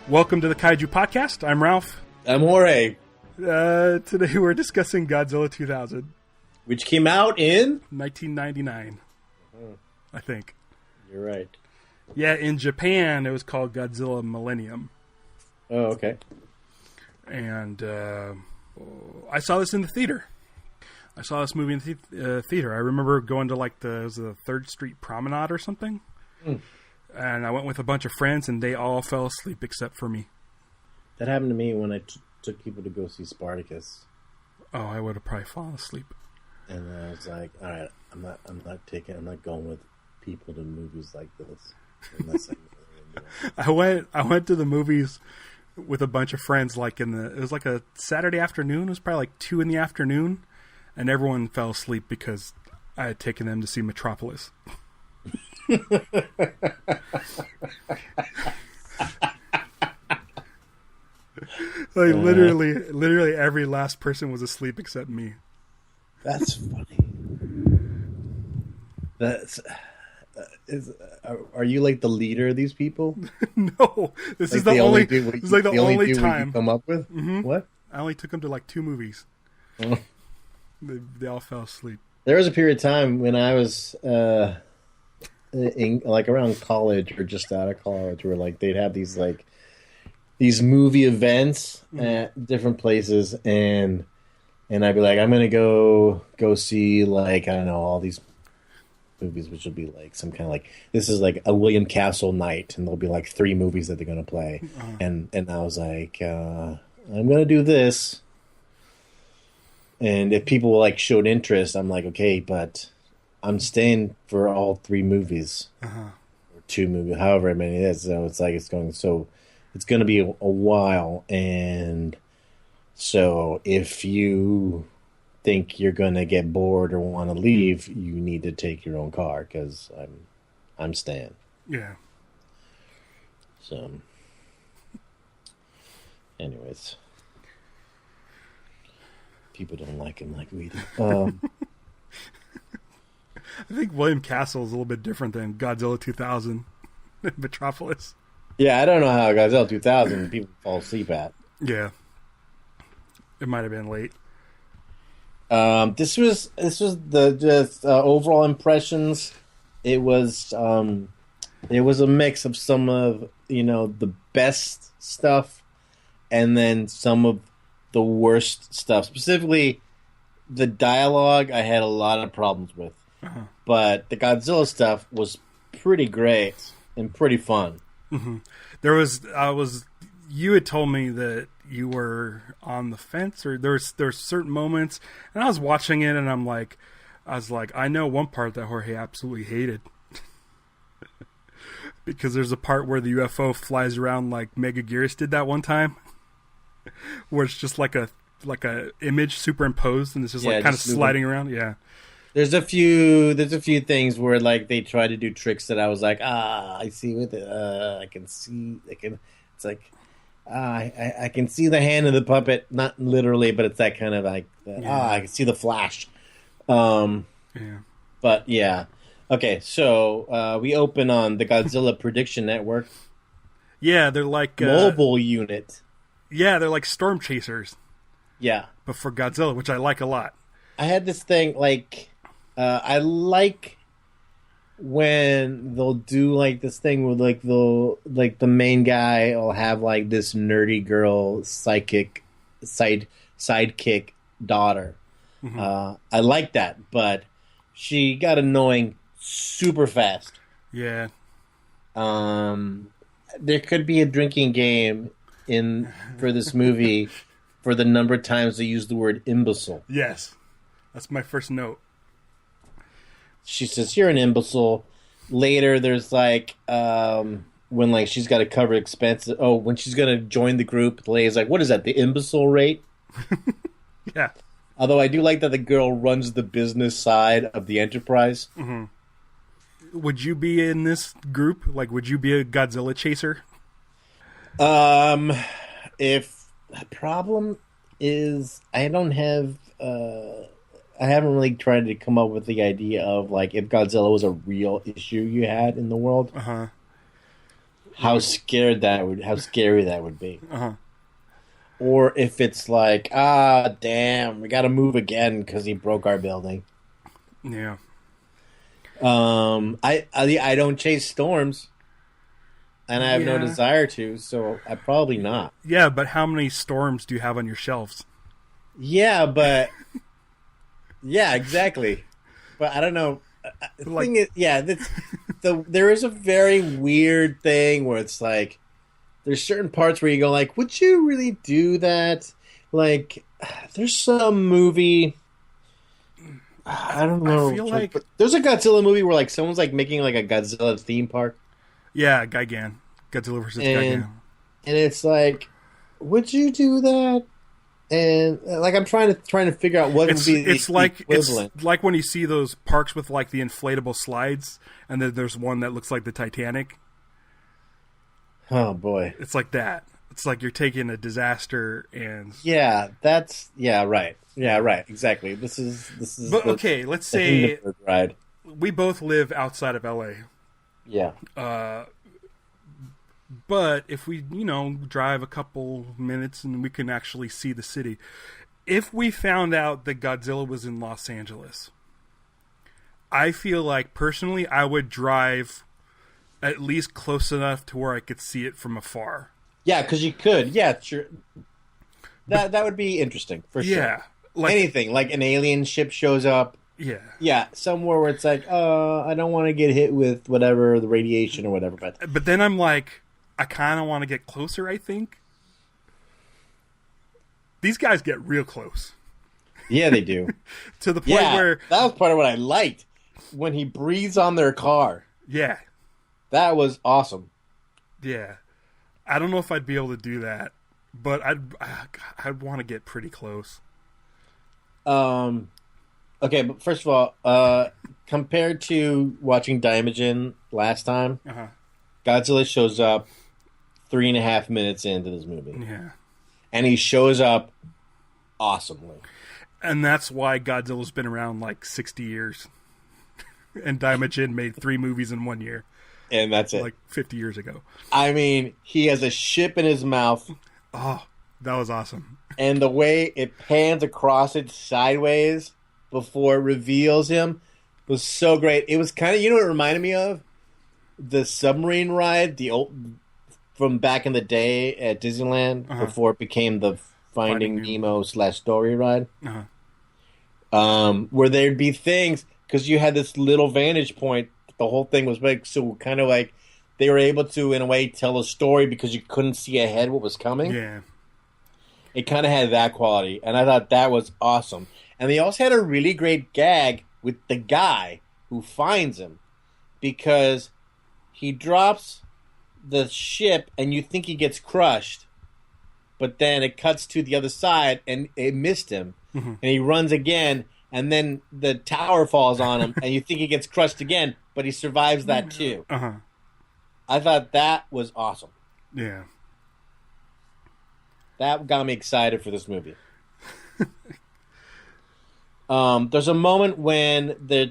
Welcome to the Kaiju Podcast. I'm Ralph. I'm Jorge. Today we're discussing Godzilla 2000. Which came out in? 1999, I think. You're right. Yeah, in Japan it was called Godzilla Millennium. Oh, okay. And I saw this in the theater. I saw this movie in the theater. I remember going to like the 3rd Street Promenade or something. And I went with a bunch of friends, and they all fell asleep except for me. That happened to me when I took people to go see Spartacus. Oh, I would have probably fallen asleep. And I was like, all right, I'm not going with people to movies like this. Unless I went to the movies with a bunch of friends, like it was like a Saturday afternoon. It was probably like 2 p.m, and everyone fell asleep because I had taken them to see Metropolis. Like literally every last person was asleep except me. That's funny. Are you like the leader of these people? No, this is the only time you come up with. Mm-hmm. What? I only took them to like 2 movies. Oh. They all fell asleep. There was a period of time when I was in like around college or just out of college, where like they'd have these these movie events at different places, and I'd be like, I'm gonna go see like, I don't know, all these movies, which will be like some kind of like, this is like a William Castle night, and there'll be like 3 movies that they're gonna play, and I was like, I'm gonna do this, and if people like showed interest, I'm like, okay, but I'm staying for all 3 movies, or 2 movies, however many it is. So it's like it's going to be a while, and so if you think you're going to get bored or want to leave, you need to take your own car, because I'm staying. Yeah. So, anyways, people don't like him like we do. I think William Castle is a little bit different than Godzilla 2000 in Metropolis. Yeah, I don't know how Godzilla 2000 people fall asleep at. Yeah. It might have been late. This was the just overall impressions. It was a mix of some of the best stuff, and then some of the worst stuff. Specifically, the dialogue I had a lot of problems with, but the Godzilla stuff was pretty great and pretty fun. Mm-hmm. You had told me that you were on the fence, or there's certain moments, and I was watching it, and I was like, I know one part that Jorge absolutely hated. Because there's a part where the UFO flies around like Megaguirus did that one time, where it's just like a image superimposed, and it's just kind of sliding aroring. Yeah. There's a few things where like they try to do tricks that I was like, I see with it. I can see the hand of the puppet, not literally, but it's that kind of like, I can see the flash. Yeah. But yeah. Okay, so we open on the Godzilla Prediction Network. Yeah, they're like mobile unit. Yeah, they're like storm chasers. Yeah, but for Godzilla, which I like a lot. I had this thing like, I like when they'll do like this thing where like the main guy will have like this nerdy girl sidekick daughter. Mm-hmm. I like that, but she got annoying super fast. Yeah. There could be a drinking game for this movie for the number of times they use the word imbecile. Yes. That's my first note. She says, "You're an imbecile." Later, there's like when like she's got to cover expenses. Oh, when she's gonna join the group, the lady's like, "What is that? The imbecile rate?" Yeah. Although I do like that the girl runs the business side of the enterprise. Mm-hmm. Would you be in this group? Like, would you be a Godzilla chaser? If the problem is, I don't have. I haven't really tried to come up with the idea of like if Godzilla was a real issue you had in the world. how scary that would be. Uh-huh. Or if it's like, damn, we got to move again because he broke our building. Yeah. I don't chase storms, and I have no desire to, so I probably not. Yeah, but how many storms do you have on your shelves? Yeah, but yeah, exactly. But I don't know. The thing is, there is a very weird thing where it's like there's certain parts where you go like, would you really do that? Like, there's some movie. I don't know. I feel like there's a Godzilla movie where like someone's like making like a Godzilla theme park. Yeah, Godzilla versus Gigan. And it's like, would you do that? And like I'm trying to figure out what would be the equivalent. It's like when you see those parks with like the inflatable slides, and then there's one that looks like the Titanic. Oh boy, it's like that. It's like you're taking a disaster and right, exactly. This is. But okay, let's say ride. We both live outside of LA. Yeah. But if we, drive a couple minutes and we can actually see the city, if we found out that Godzilla was in Los Angeles, I feel like personally I would drive at least close enough to where I could see it from afar. Yeah, because you could. Yeah, sure. That would be interesting for sure. Yeah, like anything like an alien ship shows up. Yeah, yeah, somewhere where it's like, I don't want to get hit with whatever the radiation or whatever. But then I'm like, I kind of want to get closer. I think these guys get real close. Yeah, they do. To the point where that was part of what I liked when he breathes on their car. Yeah, that was awesome. Yeah. I don't know if I'd be able to do that, but I'd want to get pretty close. Okay, but first of all, compared to watching Daimajin last time, Godzilla shows up 3.5 minutes into this movie. Yeah. And he shows up awesomely. And that's why Godzilla's been around like 60 years. And Daimajin made 3 movies in 1 year. And that's it. Like 50 years ago. I mean, he has a ship in his mouth. Oh, that was awesome. And the way it pans across it sideways before it reveals him was so great. It was kind of, what it reminded me of? The submarine ride, the old from back in the day at Disneyland before it became the Finding Nemo / Dory ride. Where there'd be things, because you had this little vantage point. The whole thing was big, so kind of like they were able to, in a way, tell a story because you couldn't see ahead what was coming. Yeah. It kind of had that quality, and I thought that was awesome. And they also had a really great gag with the guy who finds him, because he drops the ship and you think he gets crushed, but then it cuts to the other side and it missed him, and he runs again, and then the tower falls on him and you think he gets crushed again, but he survives that too. I thought that was awesome. Yeah. That got me excited for this movie. There's a moment when the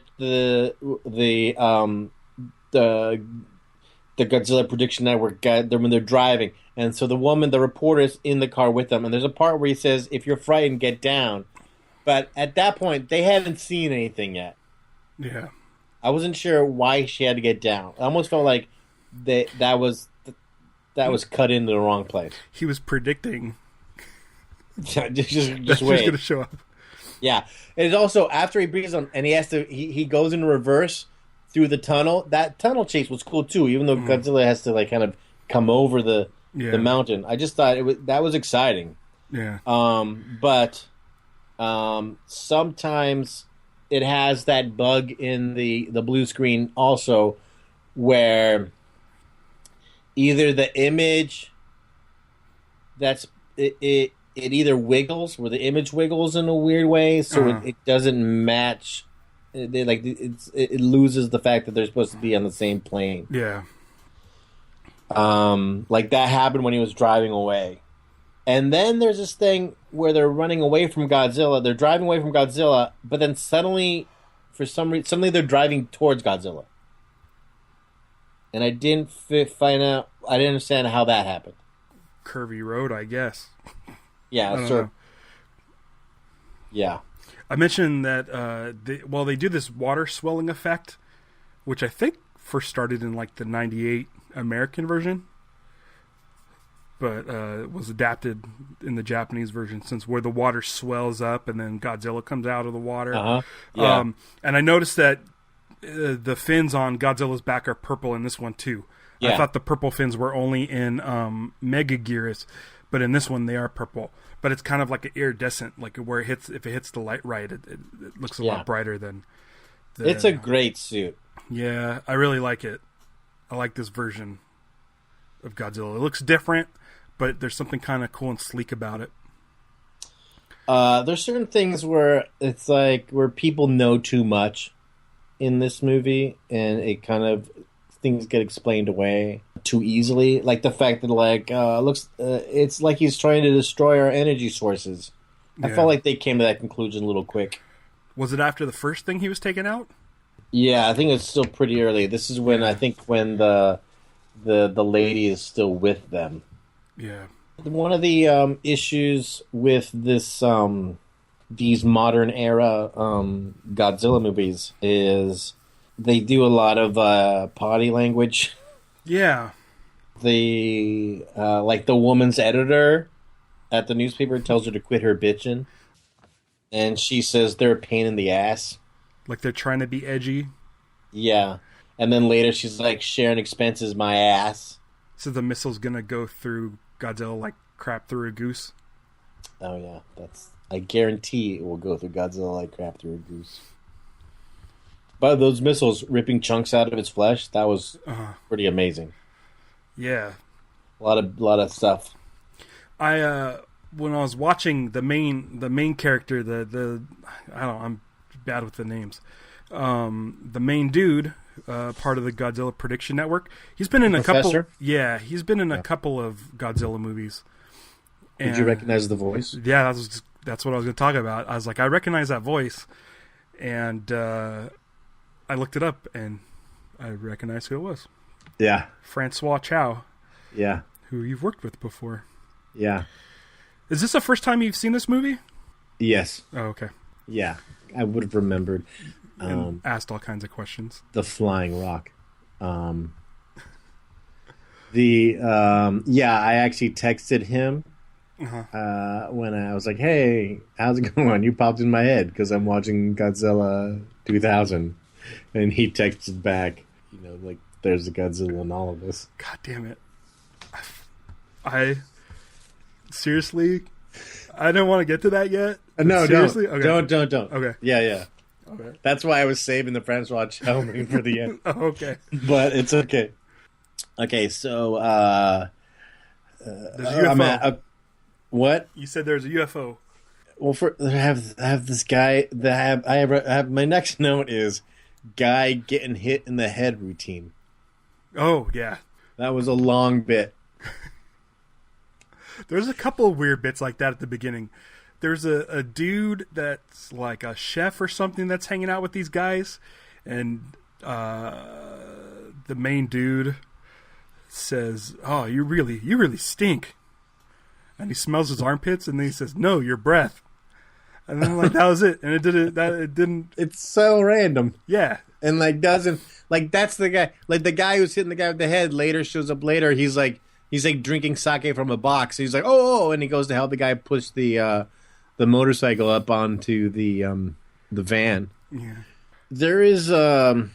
Godzilla Prediction Network when they're driving, and so the reporter's in the car with them, and there's a part where he says, "If you're frightened, get down." But at that point, they hadn't seen anything yet. Yeah, I wasn't sure why she had to get down. I almost felt like that was cut into the wrong place. He was predicting. just wait. Going to show up. Yeah, it's also after he breathes on, and he goes in reverse through the tunnel. That tunnel chase was cool too, even though Godzilla has to like kind of come over the mountain. I just thought that was exciting. Yeah. But sometimes it has that bug in the blue screen also, where either the image it either wiggles, where the image wiggles in a weird way, so it doesn't match. It loses the fact that they're supposed to be on the same plane. Yeah. Like that happened when he was driving away. And then there's this thing where they're running away from Godzilla. They're driving away from Godzilla, but then suddenly, for some reason, they're driving towards Godzilla. and I didn't find out. I didn't understand how that happened. Curvy road, I guess. Yeah, I don't sure. know. Yeah. I mentioned that they do this water swelling effect, which I think first started in like the '98 American version, but was adapted in the Japanese version, since where the water swells up and then Godzilla comes out of the water. Yeah. And I noticed that the fins on Godzilla's back are purple in this one too. Yeah. I thought the purple fins were only in Mega Gearus, but in this one they are purple. But it's kind of like an iridescent, like where if it hits the light right, it looks a lot brighter than. It's a great suit. Yeah, I really like it. I like this version of Godzilla. It looks different, but there's something kind of cool and sleek about it. There's certain things where it's like where people know too much in this movie, and it kind of things get explained away too easily. Like the fact that it's like he's trying to destroy our energy sources. I felt like they came to that conclusion a little quick. Was it after the first thing he was taken out? Yeah, I think it's still pretty early. This is when when the lady is still with them. Yeah. One of the issues with these modern era Godzilla movies is they do a lot of potty language. Yeah. The the woman's editor at the newspaper tells her to quit her bitching, and she says they're a pain in the ass. Like they're trying to be edgy. Yeah. And then later she's like, sharing expenses my ass. So the missile's gonna go through Godzilla like crap through a goose. Oh yeah, I guarantee it will go through Godzilla like crap through a goose. But those missiles ripping chunks out of its flesh, that was pretty amazing. Yeah. A lot of stuff. When I was watching the main character, I'm bad with the names. The main dude, part of the Godzilla Prediction Network. He's been in a couple. Yeah, he's been in a couple of Godzilla movies. Did you recognize the voice? Yeah, that's what I was going to talk about. I was like, I recognize that voice, and I looked it up, and I recognized who it was. Yeah, Francois Chow. Yeah, who you've worked with before. Yeah. Is this the first time you've seen this movie? Yes. Oh, okay. Yeah, I would have remembered. And asked all kinds of questions. The flying rock. I actually texted him when I was like, "Hey, how's it going?" You popped in my head because I'm watching Godzilla 2000, and he texted back, like there's a Godzilla in all of this. God damn it! I seriously, I don't want to get to that yet. No, seriously? Don't. Okay. Yeah. Okay. That's why I was saving the Francois Chow for the end. Oh, okay. But it's okay. Okay, so there's a UFO. What? You said there's a UFO. Well, I have this guy that I have my next note is guy getting hit in the head routine. Oh yeah, that was a long bit. There's a couple of weird bits like that at the beginning. There's a dude that's like a chef or something that's hanging out with these guys, and the main dude says, "Oh, you really stink," and he smells his armpits, and then he says, "No, your breath." And then that was it, and it didn't. It's so random. Yeah, and doesn't that's the guy. Like the guy who's hitting the guy with the head later shows up later. He's like drinking sake from a box. He's like, oh, and he goes to help the guy push the motorcycle up onto the van. Yeah. There is a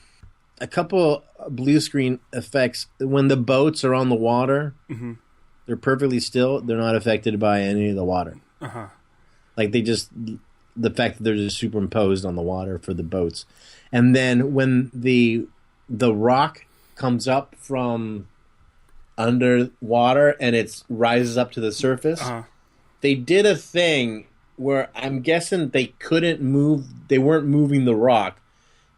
couple blue screen effects when the boats are on the water. Mm-hmm. They're perfectly still. They're not affected by any of the water. Like the fact that they're just superimposed on the water for the boats. And then when the rock comes up from underwater and it rises up to the surface, they did a thing where I'm guessing they couldn't move. They weren't moving the rock.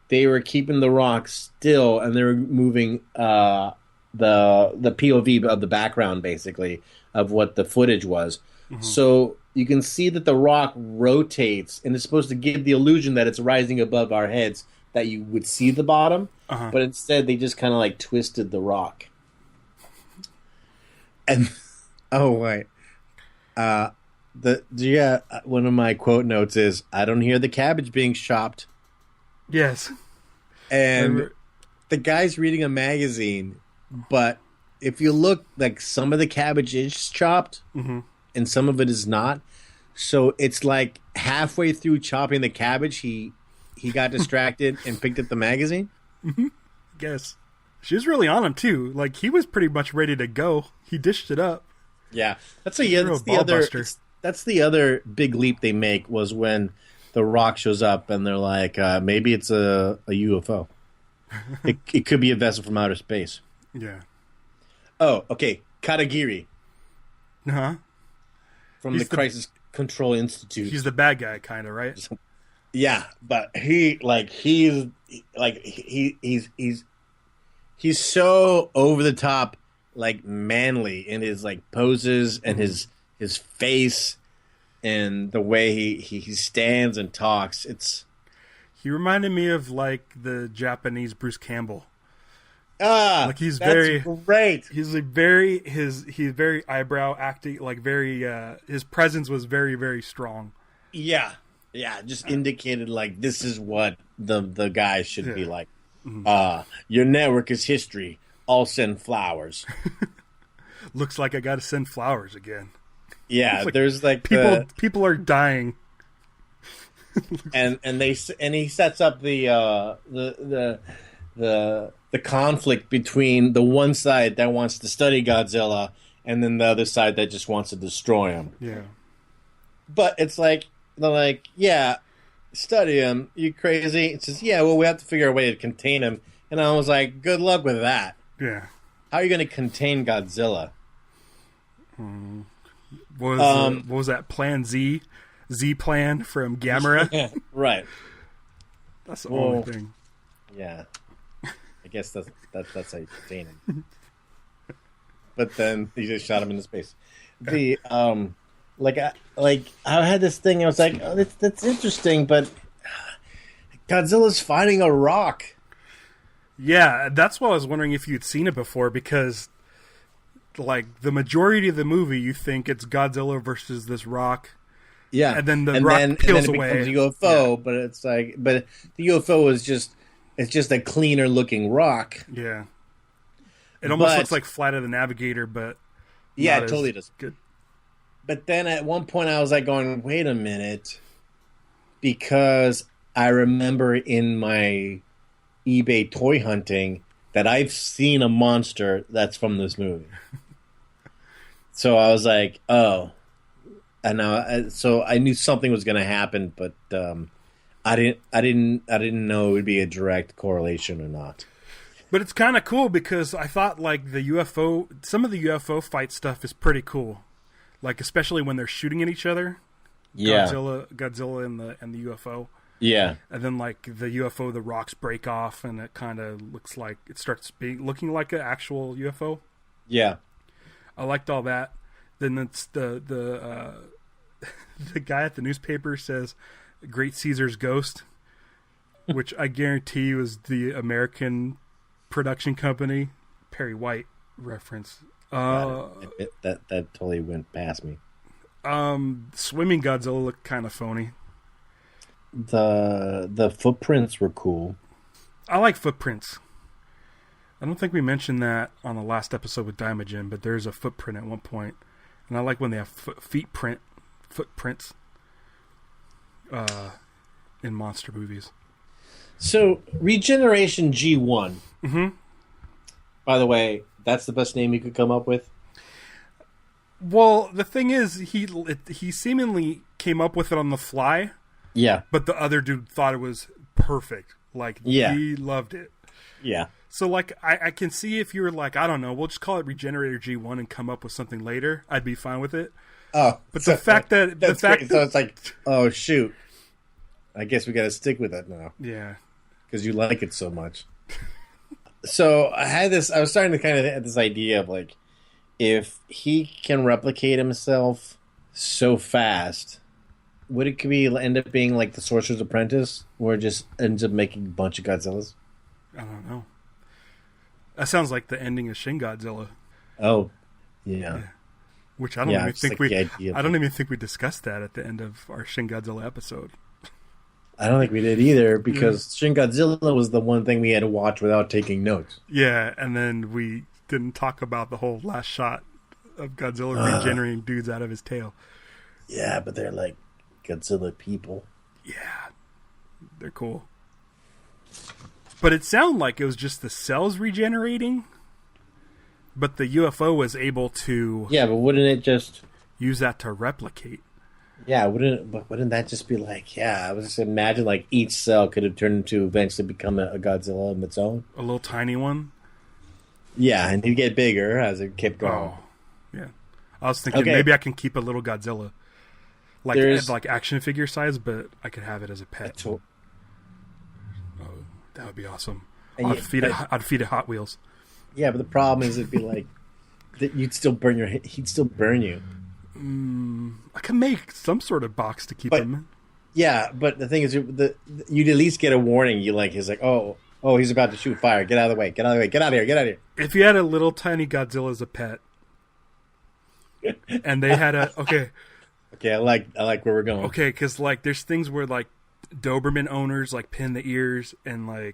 They were keeping the rock still, and they were moving the POV of the background, basically, of what the footage was. Mm-hmm. So you can see that the rock rotates, and it's supposed to give the illusion that it's rising above our heads, that you would see the bottom. but instead they just kind of like twisted the rock. And oh wait, one of my quote notes is, "I don't hear the cabbage being chopped." Yes, and the guy's reading a magazine, but if you look, like some of the cabbage is chopped, and some of it is not. So it's like halfway through chopping the cabbage, he got distracted and picked up the magazine. Guess she was really on him too. Like he was pretty much ready to go. He dished it up. Yeah, that's the other big leap they make was when the Rock shows up and they're like, maybe it's a UFO. It could be a vessel from outer space. Yeah. Oh, okay. Katagiri. From He's the Crisis Control Institute. He's the bad guy, kind of, right? Yeah, but he's so over the top, like manly in his like poses and his face and the way he stands and talks. He reminded me of like the Japanese Bruce Campbell. Like he's that's very great. He's like he's very eyebrow acting, like very his presence was very, very strong. Yeah, just indicated like this is what the guy should be like. Your network is history. I'll send flowers. Looks like I got to send flowers again. Yeah, like there's like people are dying. and he sets up the conflict between the one side that wants to study Godzilla and then the other side that just wants to destroy him. Yeah. But it's like they're like, yeah, study him. You crazy? It says, yeah, well, we have to figure a way to contain him. And I was like, good luck with that. Yeah. How are you going to contain Godzilla? What was that Plan Z? Z Plan from Gamera? Right. That's the only thing. Yeah. I guess that's how you contain him. But then he just shot him into space. The I had this thing. I was like, oh, that's interesting, but Godzilla's fighting a rock. Yeah, that's why I was wondering if you'd seen it before, because like the majority of the movie, you think it's Godzilla versus this rock. Yeah, and then the rock peels away. Becomes a UFO, but it's like, but the UFO is just a cleaner looking rock. Yeah, it almost looks like Flight of the Navigator, but yeah, it totally does. Good. But then at one point I was like going, wait a minute, because I remember in my eBay toy hunting that I've seen a monster that's from this movie. So I was like, oh. And so I knew something was going to happen, but I didn't know it would be a direct correlation or not. But it's kind of cool because I thought like some of the UFO fight stuff is pretty cool, like especially when they're shooting at each other. Yeah, Godzilla and the UFO. Yeah, and then like the UFO, the rocks break off, and it kind of looks like it starts looking like an actual UFO. Yeah, I liked all that. Then it's the guy at the newspaper says Great Caesar's Ghost, which I guarantee was the American production company. Perry White reference. That totally went past me. Swimming Godzilla looked kind of phony. The footprints were cool. I like footprints. I don't think we mentioned that on the last episode with Daimajin, but there's a footprint at one point. And I like when they have footprints in monster movies. So, Regeneration G1. Mm-hmm. By the way, that's the best name you could come up with? Well, the thing is, he seemingly came up with it on the fly. Yeah. But the other dude thought it was perfect. Like, he loved it. Yeah. So, like, I can see if you were like, I don't know, we'll just call it Regenerator G1 and come up with something later, I'd be fine with it. Oh. But so, the fact that... So it's like, oh, shoot. I guess we got to stick with that now. Yeah. Because you like it so much. So, I was starting to kind of have this idea of, like, if he can replicate himself so fast, would it end up being like the Sorcerer's Apprentice, where it just ends up making a bunch of Godzillas? I don't know. That sounds like the ending of Shin Godzilla. Oh, yeah. Which I don't even think I don't even think we discussed that at the end of our Shin Godzilla episode. I don't think we did either, because Shin Godzilla was the one thing we had to watch without taking notes. Yeah, and then we didn't talk about the whole last shot of Godzilla regenerating dudes out of his tail. Yeah, but they're like Godzilla people. Yeah, they're cool. But it sounded like it was just the cells regenerating, but the UFO was able to... Yeah, but wouldn't it just... use that to replicate? Yeah, wouldn't that just be like... Yeah, I was just imagine like each cell could have turned into eventually become a Godzilla of its own. A little tiny one? Yeah, and he'd get bigger as it kept going. Oh, yeah. I was thinking maybe I can keep a little Godzilla. Like action figure size, but I could have it as a pet. Oh, that would be awesome. I'd feed it Hot Wheels. Yeah, but the problem is it'd be like that he'd still burn you. I can make some sort of box to keep him in. Yeah, but the thing is, you'd at least get a warning. He's like, oh, he's about to shoot fire. Get out of the way. Get out of here. If you had a little tiny Godzilla as a pet, and they had Okay, I like where we're going. Okay, because like there's things where like Doberman owners like pin the ears and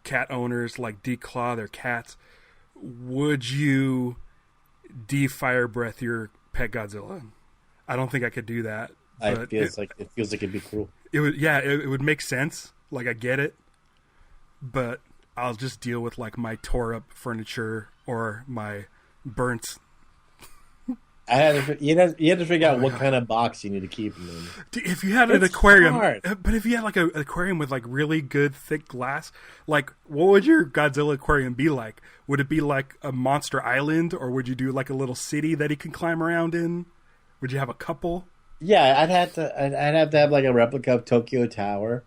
cat owners like declaw their cats. Would you de-fire breath your pet Godzilla? I don't think I could do that. It feels like it'd be cruel. It would make sense. Like I get it, but I'll just deal with like my tore up furniture or my burnt. You had to figure out what kind of box you need to keep them in. If you had an aquarium, but if you had like an aquarium with like really good thick glass, like what would your Godzilla aquarium be like? Would it be like a monster island, or would you do like a little city that he can climb around in? Would you have a couple? Yeah, I'd have to have like a replica of Tokyo Tower.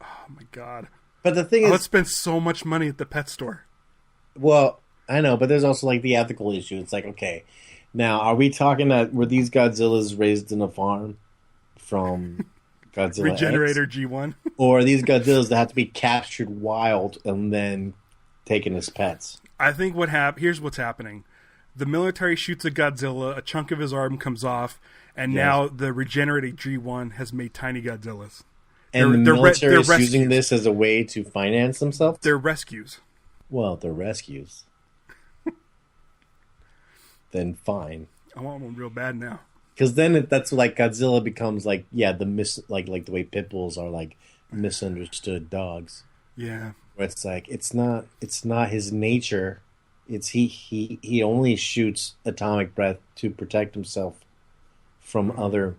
Oh my god! But the thing is, let's spend so much money at the pet store. Well, I know, but there's also like the ethical issue. It's like, okay, now are we talking that were these Godzillas raised in a farm from Godzilla Regenerator X? G1, or are these Godzillas that have to be captured wild and then taken as pets? I think here's what's happening. The military shoots a Godzilla, a chunk of his arm comes off, and now the regenerated G1 has made tiny Godzillas. And the military is using this as a way to finance themselves? They're rescues. Well, they're rescues. Then fine. I want one real bad now. Because then that's like Godzilla becomes like like the way pit bulls are like misunderstood dogs. Yeah. Where it's like it's not his nature. It's he only shoots atomic breath to protect himself from other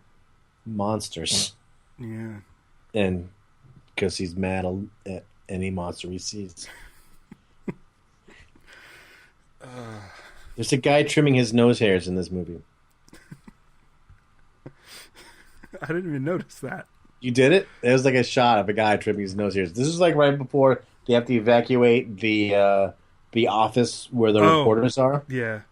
monsters. Yeah. And because he's mad at any monster he sees. There's a guy trimming his nose hairs in this movie. I didn't even notice that. You did it? It was like a shot of a guy trimming his nose hairs. This is like right before they have to evacuate the office where the reporters are. Yeah.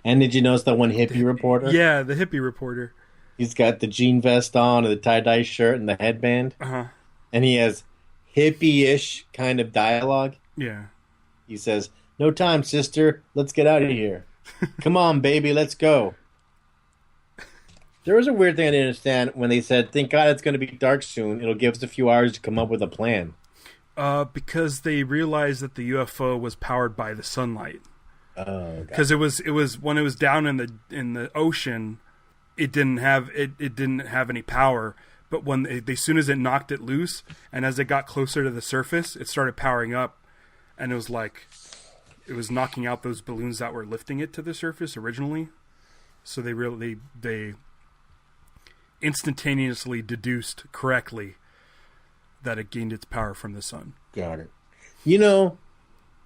And did you notice that one hippie reporter? Yeah, the hippie reporter. He's got the jean vest on and the tie-dye shirt and the headband. Uh-huh. And he has hippie-ish kind of dialogue. Yeah. He says, "No time, sister. Let's get out of here. Come on, baby. Let's go." There was a weird thing I didn't understand when they said, "Thank God it's going to be dark soon. It'll give us a few hours to come up with a plan." Because they realized that the UFO was powered by the sunlight. Oh, because it was when it was down in the ocean, it didn't have any power. But when as soon as it knocked it loose, and as it got closer to the surface, it started powering up, and it was like it was knocking out those balloons that were lifting it to the surface originally. So they instantaneously deduced correctly that it gained its power from the sun. Got it. You know,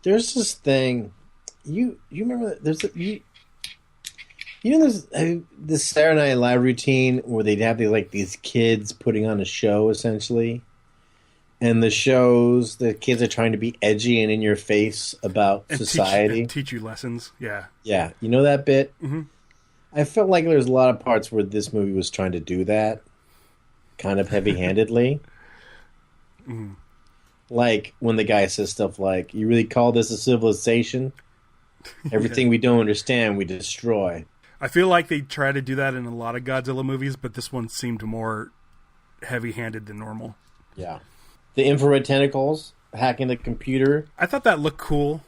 there's this thing. You remember? There's this Saturday Night Live routine where they'd have these kids putting on a show essentially, and the kids are trying to be edgy and in your face about society, teach you lessons. Yeah, yeah. You know that bit? Mm-hmm. I felt like there's a lot of parts where this movie was trying to do that, kind of heavy-handedly. Mm. Like when the guy says stuff like, "You really call this a civilization? Everything we don't understand, we destroy." I feel like they try to do that in a lot of Godzilla movies, but this one seemed more heavy-handed than normal. Yeah. The infrared tentacles hacking the computer. I thought that looked cool.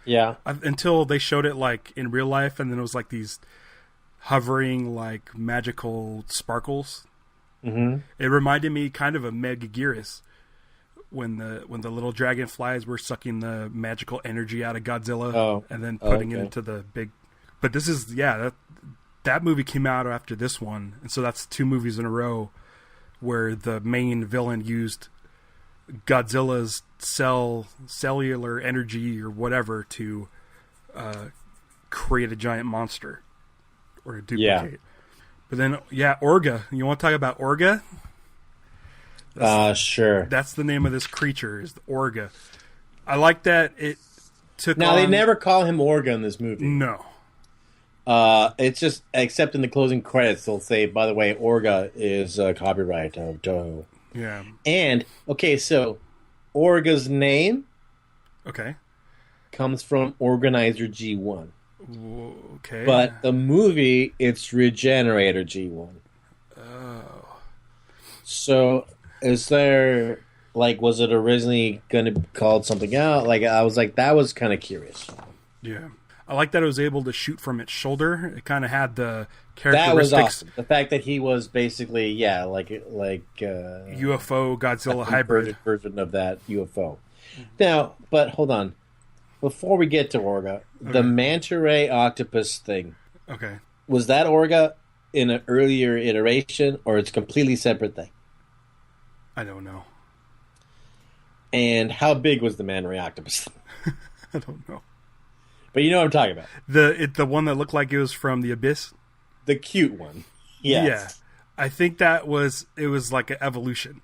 Yeah. Until they showed it like in real life, and then it was like these hovering like magical sparkles. Mm-hmm. It reminded me kind of Megaguirus when the little dragonflies were sucking the magical energy out of Godzilla and then putting it into the big. But this is that movie came out after this one, and so that's 2 movies in a row where the main villain used Godzilla's cellular energy or whatever to create a giant monster or to duplicate. Yeah. But then, Orga. You want to talk about Orga? Sure. That's the name of this creature, is the Orga. I like that it took Now, they never call him Orga in this movie. No. It's just, except in the closing credits, they'll say, by the way, Orga is copyright of Toho. Yeah. And, okay, so Orga's name comes from Organizer G1. Okay. But the movie, it's Regenerator G1. Oh. So, is there, like, was it originally going to be called something else? Like, I was like, that was kind of curious. Yeah. I like that it was able to shoot from its shoulder. It kind of had the characteristics. That was awesome. The fact that he was basically, like UFO Godzilla hybrid version of that UFO. Now, but hold on. Before we get to Orga, the manta ray octopus thing. Okay. Was that Orga in an earlier iteration, or it's a completely separate thing? I don't know. And how big was the manta ray octopus? I don't know. But you know what I'm talking about. The one that looked like it was from the Abyss? The cute one. Yes. Yeah. I think it was like an evolution.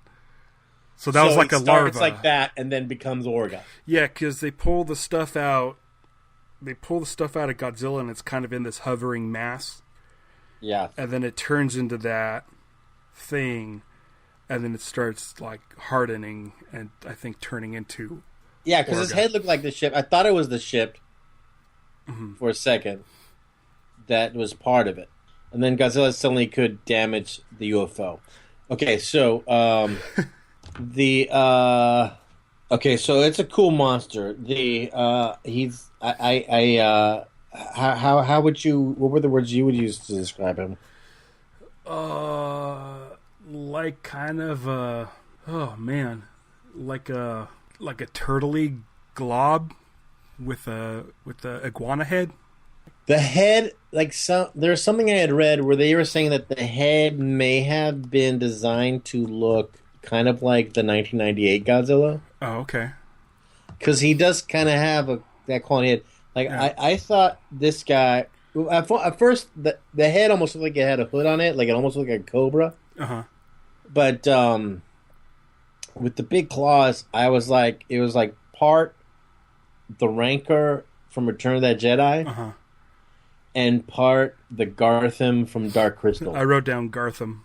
So that was like a larva. It's like that and then becomes Orga. Yeah, because they pull the stuff out. They pull the stuff out of Godzilla and it's kind of in this hovering mass. Yeah. And then it turns into that thing. And then it starts like hardening and I think turning into Yeah, because his head looked like the ship. I thought it was the ship. For a second, that was part of it, and then Godzilla suddenly could damage the UFO. Okay, so so it's a cool monster. How would you? What were the words you would use to describe him? Like kind of like a turtley glob. With a iguana head. The head, there's something I had read where they were saying that the head may have been designed to look kind of like the 1998 Godzilla. Oh, okay. Because he does kind of have that quality head. Like I thought this guy at first the head almost looked like it had a hood on it, like it almost looked like a cobra. But with the big claws, I was like, it was like part the Rancor from Return of that Jedi, and part the Gartham from Dark Crystal. I wrote down Gartham.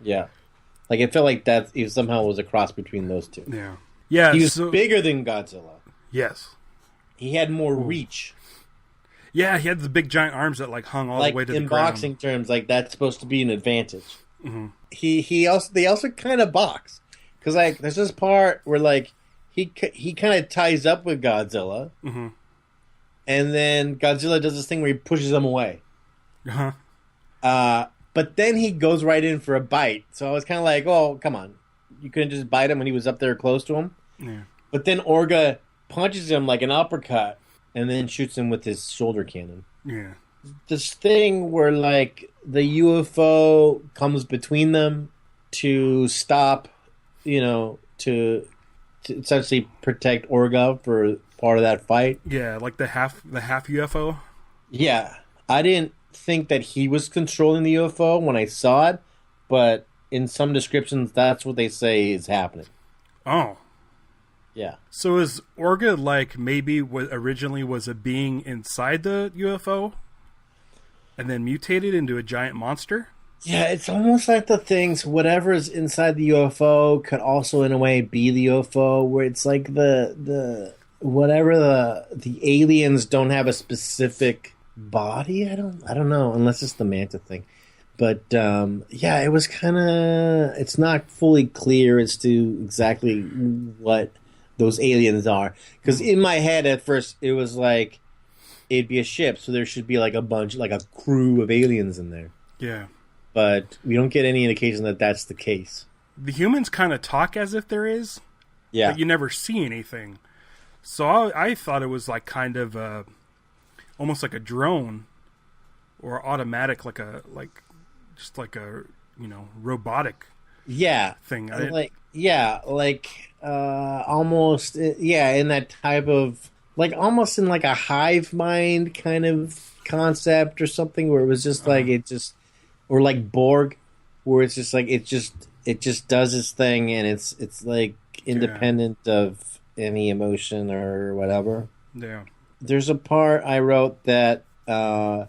Yeah, like it felt like that. He somehow was a cross between those two. Yeah. He was bigger than Godzilla. Yes, he had more reach. Yeah, he had the big giant arms that like hung all the way to the ground. In boxing terms, like that's supposed to be an advantage. They also kind of box because like there's this part where like. He kind of ties up with Godzilla, and then Godzilla does this thing where he pushes him away. But then he goes right in for a bite. So I was kind of like, oh, come on. You couldn't just bite him when he was up there close to him? Yeah. But then Orga punches him like an uppercut and then shoots him with his shoulder cannon. Yeah. This thing where, like, the UFO comes between them to stop, to essentially protect Orga for part of that fight. Yeah, like the half UFO. Yeah, I didn't think that he was controlling the UFO when I saw it, but in some descriptions, that's what they say is happening. Oh, yeah. So is Orga like maybe what originally was a being inside the UFO, and then mutated into a giant monster? Yeah, it's almost like the things, whatever is inside the UFO could also in a way be the UFO, where it's like the whatever the aliens don't have a specific body. I don't know, unless it's the manta thing. But yeah, it was kind of it's not fully clear as to exactly what those aliens are. Because in my head at first it was like it'd be a ship, so there should be like a bunch, like a crew of aliens in there. Yeah. But we don't get any indication that that's the case. The humans kind of talk as if there is, Yeah. but you never see anything. So I thought it was like kind of almost like a drone or automatic, just like a robotic Yeah. thing. Almost in that type of like almost in like a hive mind kind of concept or something where it was just like it just or like Borg where it's just like it just does its thing and it's like independent of any emotion or whatever. Yeah. There's a part I wrote that I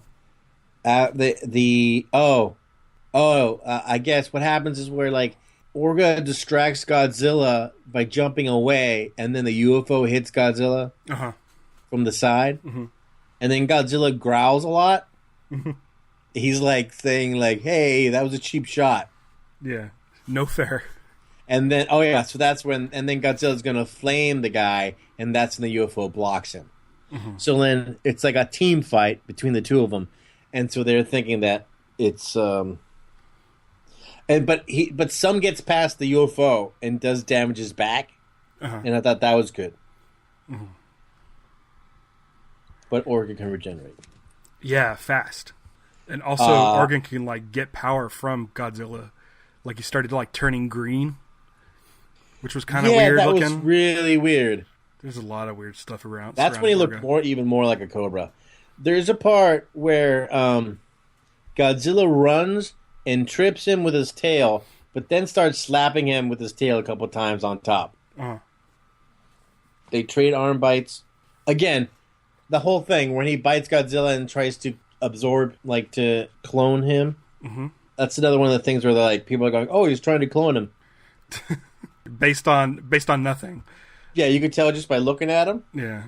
guess what happens is where like Orga distracts Godzilla by jumping away, and then the UFO hits Godzilla from the side, and then Godzilla growls a lot. He's like saying like, "Hey, that was a cheap shot." Yeah, no fair. And then so that's when, and then Godzilla's gonna flame the guy, and that's when the UFO blocks him. So then it's like a team fight between the two of them, and so they're thinking that it's but some gets past the UFO and does damages back, and I thought that was good. But Orga can regenerate. Yeah, fast, and also Organ can like get power from Godzilla. Like he started like turning green, which was kind of weird looking. That was really weird. There's a lot of weird stuff around. That's when he looked even more like a cobra. There's a part where Godzilla runs and trips him with his tail, but then starts slapping him with his tail a couple times on top. They trade arm bites. Again, the whole thing when he bites Godzilla and tries to absorb, like to clone him. That's another one of the things where like people are going, "Oh, he's trying to clone him," based on nothing. Yeah, you could tell just by looking at him. Yeah.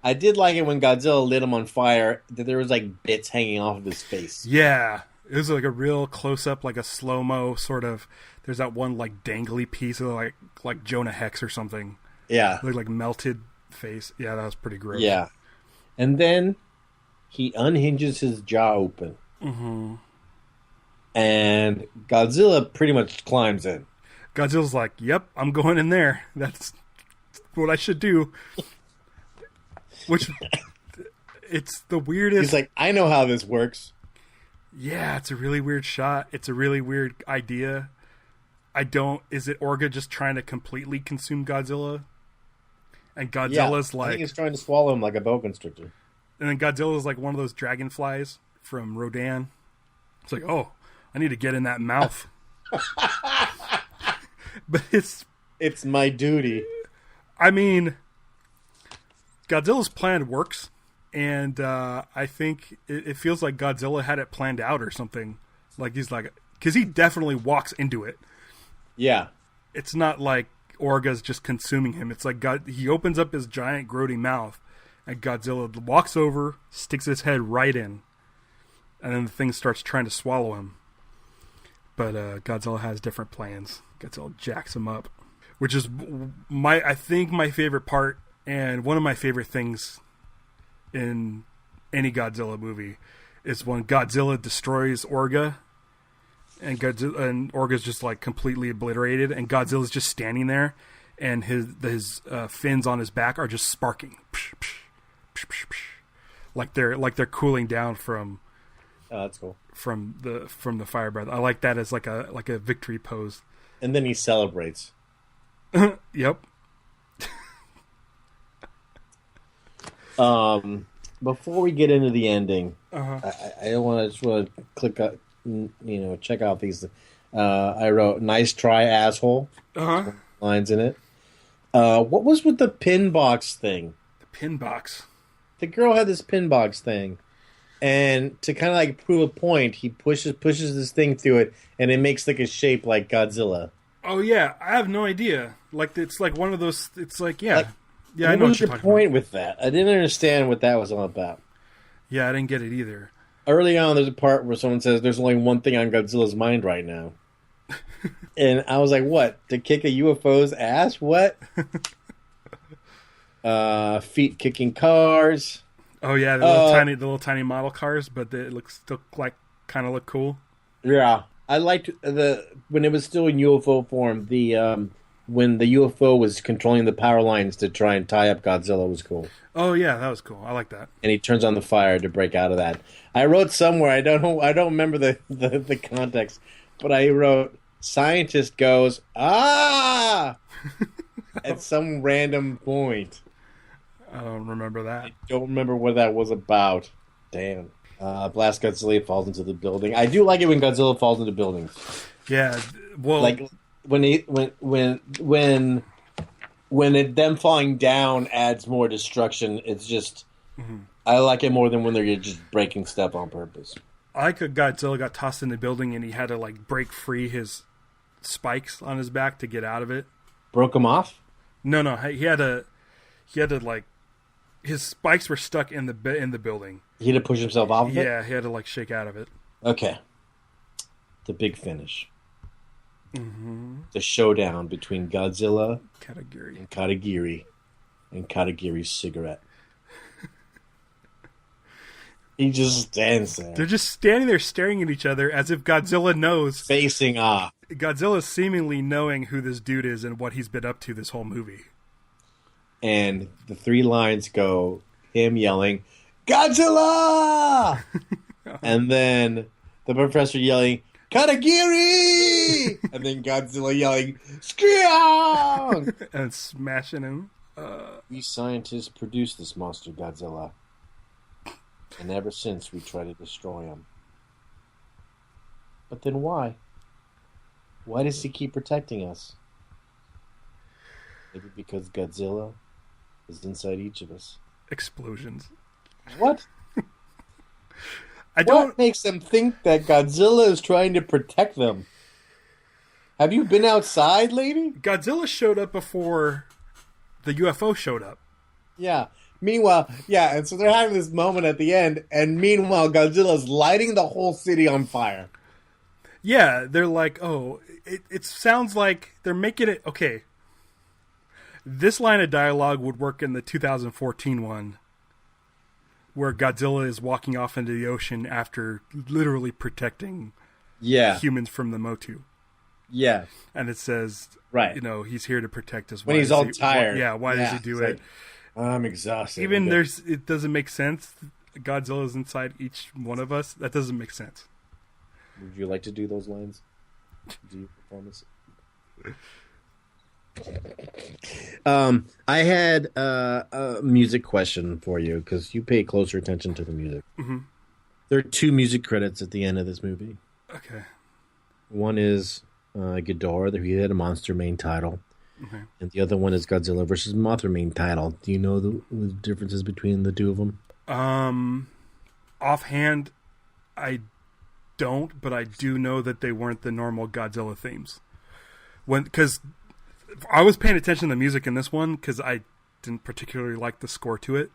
I did like it when Godzilla lit him on fire, that there was like bits hanging off of his face. Yeah. It was like a real close-up, like a slow-mo sort of... There's that one like dangly piece of like Jonah Hex or something. Yeah. Like melted face. Yeah, that was pretty gross. Yeah. And then he unhinges his jaw open. And Godzilla pretty much climbs in. Godzilla's like, "Yep, I'm going in there. That's what I should do." Which, it's the weirdest... He's like, "I know how this works." Yeah, it's a really weird shot. It's a really weird idea. Is it Orga just trying to completely consume Godzilla? And Godzilla's I think he's trying to swallow him like a boa constrictor. And then Godzilla's like one of those dragonflies from Rodan. It's like, "Oh, I need to get in that mouth." But it's my duty. I mean, Godzilla's plan works, and I think it feels like Godzilla had it planned out or something. Like he's like, because he definitely walks into it. Yeah, it's not like Orga's just consuming him. It's like he opens up his giant grody mouth, and Godzilla walks over, sticks his head right in, and then the thing starts trying to swallow him. But Godzilla has different plans. Godzilla jacks him up, which is I think my favorite part, and one of my favorite things in any Godzilla movie is when Godzilla destroys Orga, and Orga's just like completely obliterated, and Godzilla's just standing there, and his fins on his back are just sparking, like they're cooling down from. Oh, that's cool. From the fire breath. I like that as like a victory pose. And then he celebrates. Yep. Before we get into the ending, Uh-huh. I don't want to just want to click up, check out these. I wrote "nice try, asshole." Uh-huh. Lines in it. What was with the pin box thing? The pin box. The girl had this pin box thing. And to kind of like prove a point, he pushes this thing through it, and it makes like a shape like Godzilla. Oh yeah, I have no idea. Like it's like one of those. It's like yeah, Like, yeah. I know what you're the talking point about. with that? I didn't understand what that was all about. Yeah, I didn't get it either. Early on, there's a part where someone says, "There's only one thing on Godzilla's mind right now," and I was like, "What? To kick a UFO's ass? What?" Feet kicking cars. Oh yeah, the little tiny model cars, but they still like kind of look cool. Yeah, I liked when it was still in UFO form. When the UFO was controlling the power lines to try and tie up Godzilla was cool. Oh yeah, that was cool. I like that. And he turns on the fire to break out of that. I wrote somewhere, I don't know, I don't remember the context, but I wrote scientist goes at some random point. I don't remember that. I don't remember what that was about. Damn. Blast Godzilla falls into the building. I do like it when Godzilla falls into buildings. Yeah, well, Like when them falling down adds more destruction. It's just I like it more than when they're just breaking stuff on purpose. I like Godzilla got tossed in the building and he had to like break free his spikes on his back to get out of it. Broke him off? No, he had to like his spikes were stuck in the building. He had to push himself off of it? Yeah, he had to like shake out of it. Okay. The big finish. Mm-hmm. The showdown between Godzilla Katagiri and Katagiri's cigarette. He just stands there. They're just standing there staring at each other as if Godzilla knows. Facing off. Godzilla seemingly knowing who this dude is and what he's been up to this whole movie. And the three lines go him yelling, Godzilla! And then the professor yelling, Katagiri! And then Godzilla yelling, Skreong! And smashing him. We scientists produced this monster, Godzilla. And ever since, we try to destroy him. But then why? Why does he keep protecting us? Maybe because Godzilla is inside each of us. Explosions. What? I don't. What makes them think that Godzilla is trying to protect them? Have you been outside, lady? Godzilla showed up before the UFO showed up. Yeah. Meanwhile, yeah, and so they're having this moment at the end, and meanwhile, Godzilla's lighting the whole city on fire. Yeah, they're like, oh, it sounds like they're making it... Okay. This line of dialogue would work in the 2014 one, where Godzilla is walking off into the ocean after literally protecting humans from the Motu. Yeah. And it says, right, you know, he's here to protect us. When he's all tired. Why does he do it? Like, I'm exhausted. Even it doesn't make sense. Godzilla's inside each one of us. That doesn't make sense. Would you like to do those lines? Do your performance? I had a music question for you because you pay closer attention to the music. Mm-hmm. There are two music credits at the end of this movie. Okay. One is Ghidorah, the He Had a Monster main title. Okay. And the other one is Godzilla versus Mothra main title. Do you know the differences between the two of them? Offhand, I don't, but I do know that they weren't the normal Godzilla themes. Because I was paying attention to the music in this one because I didn't particularly like the score to it.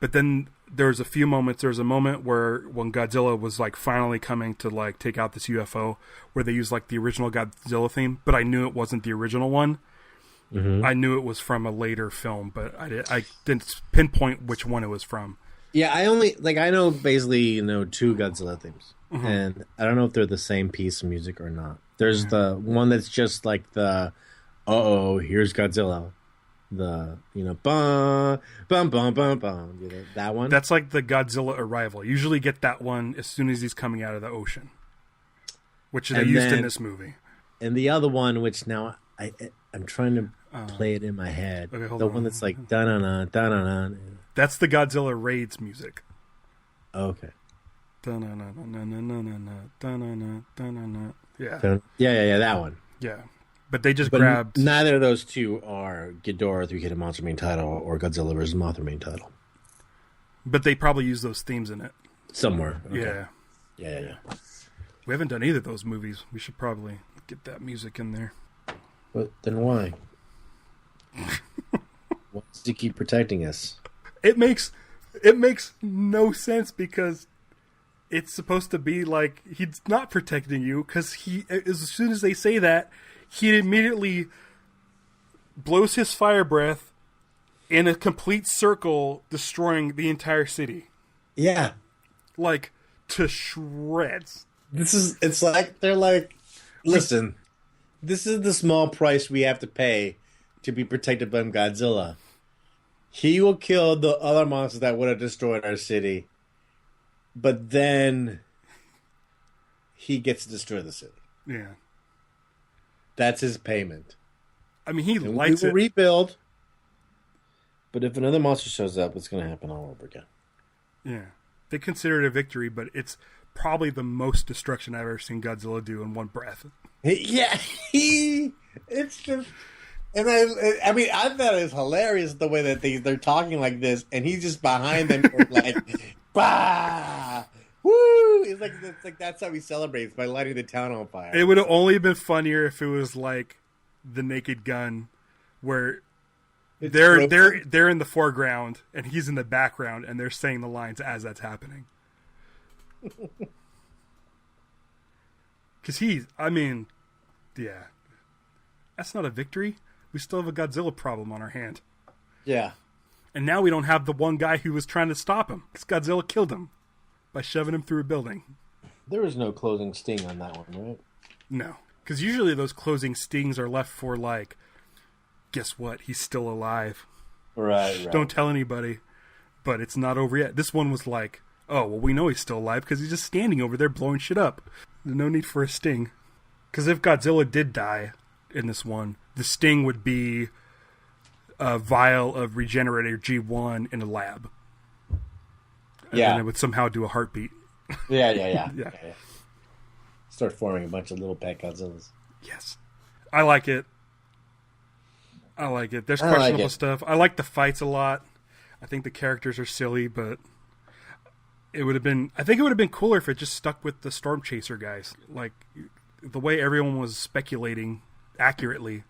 But then there's a few moments. There's a moment where when Godzilla was like finally coming to like take out this UFO, where they used like the original Godzilla theme, but I knew it wasn't the original one. Mm-hmm. I knew it was from a later film, but I didn't pinpoint which one it was from. Yeah, I know basically two Godzilla themes, mm-hmm. and I don't know if they're the same piece of music or not. There's the one that's just like the here's Godzilla, the bum bum bum bum bum, that one. That's like the Godzilla arrival. You usually get that one as soon as he's coming out of the ocean, which they used in this movie. And the other one, which now I'm trying to play it in my head. Okay, the one that's like da na na da na na. That's the Godzilla Raids music. Okay. Da na na na na na na da na na da na na. Yeah, that one. Yeah, but they just grabbed. Neither of those two are Ghidorah, Three Headed Monster main title, or Godzilla vs. Mothra main title. But they probably use those themes in it. Somewhere. Okay. Yeah. Yeah. We haven't done either of those movies. We should probably get that music in there. But then why? Why does he keep protecting us? It makes no sense because it's supposed to be like he's not protecting you because as soon as they say that, he immediately blows his fire breath in a complete circle, destroying the entire city. Yeah. Like, to shreds. It's like, they're like, listen, this is the small price we have to pay to be protected by Godzilla. He will kill the other monsters that would have destroyed our city, but then he gets to destroy the city. Yeah. That's his payment. I mean, he likes it. We will rebuild, but if another monster shows up, it's going to happen all over again. Yeah. They consider it a victory, but it's probably the most destruction I've ever seen Godzilla do in one breath. Yeah, it's just, and I mean, I thought it was hilarious the way that they're talking like this, and he's just behind them, like, bah, woo! It's like that's how he celebrates, by lighting the town on fire. It would have only been funnier if it was like the Naked Gun, where they're in the foreground and he's in the background, and they're saying the lines as that's happening. Because yeah, that's not a victory. We still have a Godzilla problem on our hand. Yeah. And now we don't have the one guy who was trying to stop him, because Godzilla killed him by shoving him through a building. There was no closing sting on that one, right? No. Because usually those closing stings are left for, like, guess what? He's still alive. Right. Don't tell anybody. But it's not over yet. This one was like, oh, well, we know he's still alive because he's just standing over there blowing shit up. There's no need for a sting. Because if Godzilla did die in this one, the sting would be a vial of Regenerator G1 in a lab. And then it would somehow do a heartbeat. Yeah. Start forming a bunch of little pet Godzillas. Yes. I like it. There's questionable stuff. I like the fights a lot. I think the characters are silly, but I think it would have been cooler if it just stuck with the Storm Chaser guys. Like, the way everyone was speculating accurately.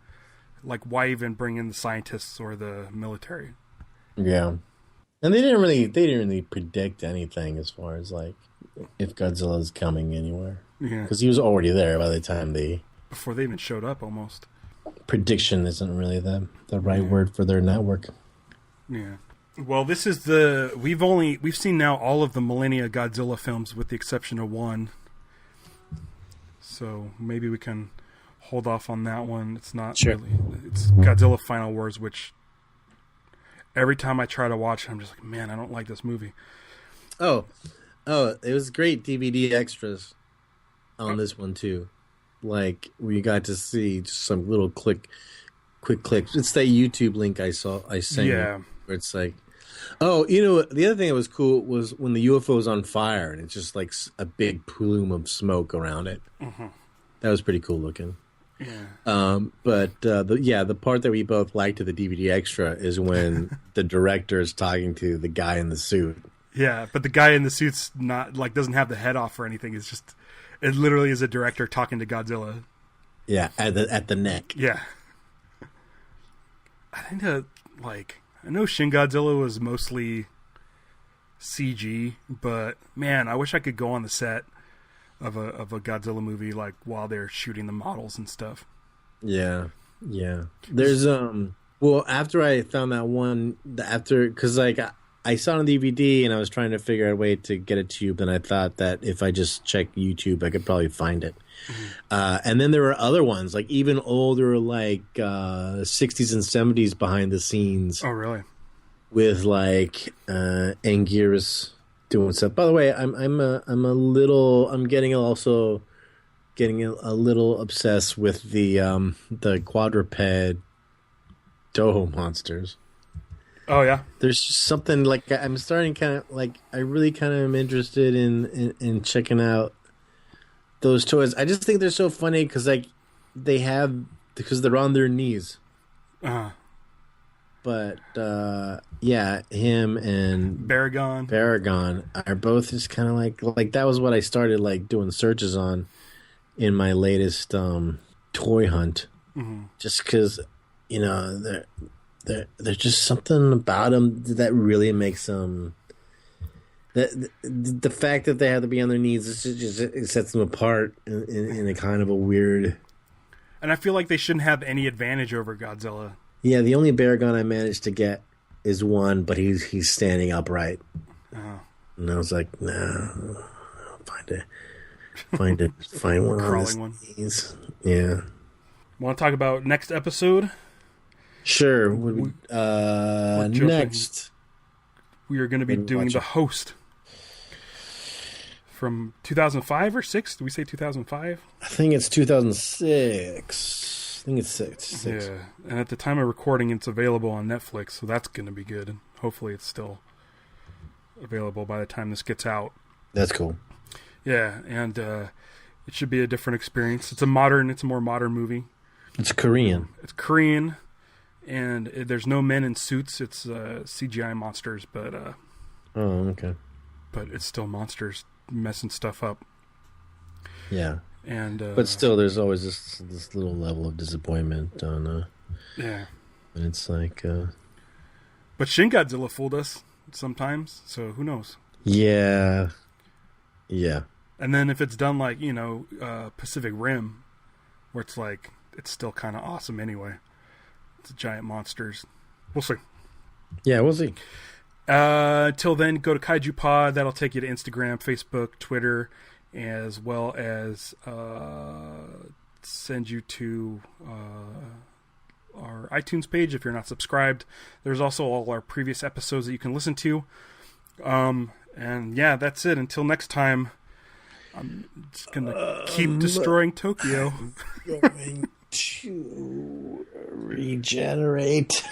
Like, why even bring in the scientists or the military? Yeah. And they didn't really predict anything as far as, like, if Godzilla's coming anywhere. Yeah. Because he was already there by the time before they even showed up, almost. Prediction isn't really the right word for their network. Yeah. Well, this is we've seen now all of the Millennia Godzilla films with the exception of one. So maybe we can hold off on that one. It's not really, it's Godzilla Final Wars, which every time I try to watch it, I'm just like, man, I don't like this movie. Oh, it was great DVD extras on this one too. Like, we got to see just some little quick clips. It's that YouTube link I sent you, where it's like, oh, the other thing that was cool was when the UFO is on fire and it's just like a big plume of smoke around it. Mm-hmm. That was pretty cool looking. Yeah. But the part that we both liked of the DVD extra is when the director is talking to the guy in the suit. Yeah, but the guy in the suit's not, like, doesn't have the head off or anything. It's just, it literally is a director talking to Godzilla. Yeah, at the neck. Yeah. I think that, like, I know Shin Godzilla was mostly CG, but man, I wish I could go on the set of a Godzilla movie, like, while they're shooting the models and stuff. Yeah. There's well, after I found that one, because like I saw it on DVD and I was trying to figure out a way to get it to you, then I thought that if I just check YouTube, I could probably find it. Mm-hmm. And then there were other ones, like even older, like 60s and 70s behind the scenes. Oh, really? With like Anguirus doing stuff. By the way, I'm getting a little obsessed with the quadruped Toho monsters. Oh yeah, there's just something like I'm starting kind of like I really kind of am interested in checking out those toys. I just think they're so funny because like because they're on their knees. yeah, him and Baragon are both just kind of like that was what I started like doing searches on in my latest toy hunt. Mm-hmm. Just because, you know, there's just something about them that really makes them. The fact that they have to be on their knees it sets them apart in a kind of a weird. And I feel like they shouldn't have any advantage over Godzilla. Yeah, the only Baragon I managed to get is one, but he's standing upright. Oh. And I was like, nah, find one crawling on one. Knees. Yeah. Want to talk about next episode? Sure. Next, we are going to be doing The Host from 2005 or 6. Did we say 2005? I think it's 2006. I think it's six. Yeah, and at the time of recording, it's available on Netflix, so that's going to be good. Hopefully, it's still available by the time this gets out. That's cool. Yeah, and it should be a different experience. It's a more modern movie. It's Korean. It's Korean, and there's no men in suits. It's CGI monsters, but oh, okay. But it's still monsters messing stuff up. Yeah. And but still, there's always this little level of disappointment on. Yeah. And it's like. But Shin Godzilla fooled us sometimes, so who knows? Yeah. Yeah. And then if it's done like Pacific Rim, where it's like it's still kind of awesome anyway. It's giant monsters. We'll see. Yeah, we'll see. Till then, go to Kaiju Pod. That'll take you to Instagram, Facebook, Twitter, as well as send you to our iTunes page if you're not subscribed. There's also all our previous episodes that you can listen to. And yeah, that's it. Until next time, I'm just going to keep destroying Tokyo. Going to regenerate.